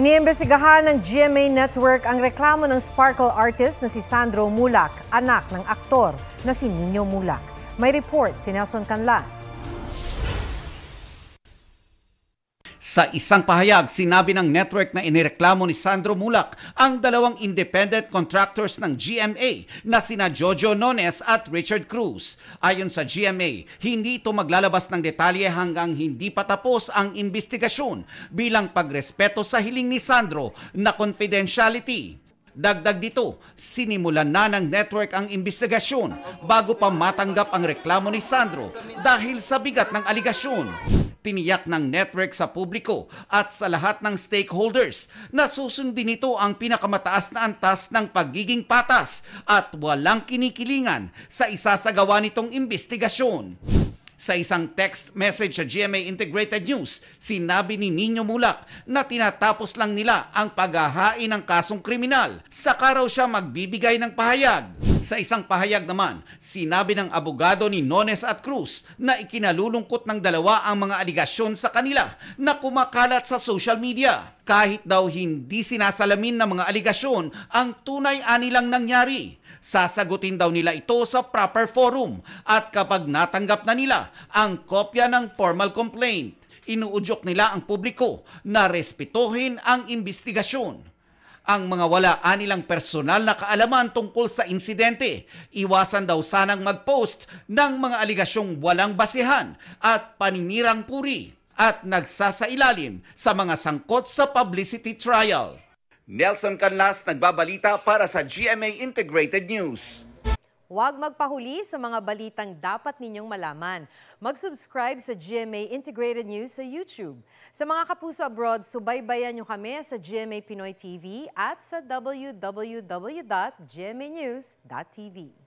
Iniimbestigahan ng GMA Network ang reklamo ng sparkle artist na si Sandro Mulak, anak ng aktor na si Nino Mulak. May report si Nelson Canlas. Sa isang pahayag, sinabi ng network na inireklamo ni Sandro Mulak ang dalawang independent contractors ng GMA na sina Jojo Nones at Richard Cruz. Ayon sa GMA, hindi ito maglalabas ng detalye hanggang hindi pa tapos ang investigasyon bilang pagrespeto sa hiling ni Sandro na confidentiality. Dagdag dito, sinimulan na ng network ang investigasyon bago pa matanggap ang reklamo ni Sandro dahil sa bigat ng aligasyon. Tiniyak ng network sa publiko at sa lahat ng stakeholders na susundin nito ang pinakamataas na antas ng pagiging patas at walang kinikilingan sa isasagawa nitong investigasyon. Sa isang text message sa GMA Integrated News, sinabi ni Nino Mulak na tinatapos lang nila ang paghahain ng kasong kriminal. Saka raw siya magbibigay ng pahayag. Sa isang pahayag naman, sinabi ng abogado ni Nones at Cruz na ikinalulungkot ng dalawa ang mga aligasyon sa kanila na kumakalat sa social media. Kahit daw hindi sinasalamin ng mga aligasyon, ang tunay ani lang nangyari. Sasagutin daw nila ito sa proper forum at kapag natanggap na nila ang kopya ng formal complaint, inuudyok nila ang publiko na respetuhin ang investigasyon. Ang mga wala nilang personal na kaalaman tungkol sa insidente, iwasan daw sanang mag-post ng mga aligasyong walang basehan at paninirang puri at nagsasailalim sa mga sangkot sa publicity trial. Nelson Canlas, nagbabalita para sa GMA Integrated News. Huwag magpahuli sa mga balitang dapat ninyong malaman. Mag-subscribe sa GMA Integrated News sa YouTube. Sa mga kapuso abroad, subaybayan nyo kami sa GMA Pinoy TV at sa www.gmanews.tv.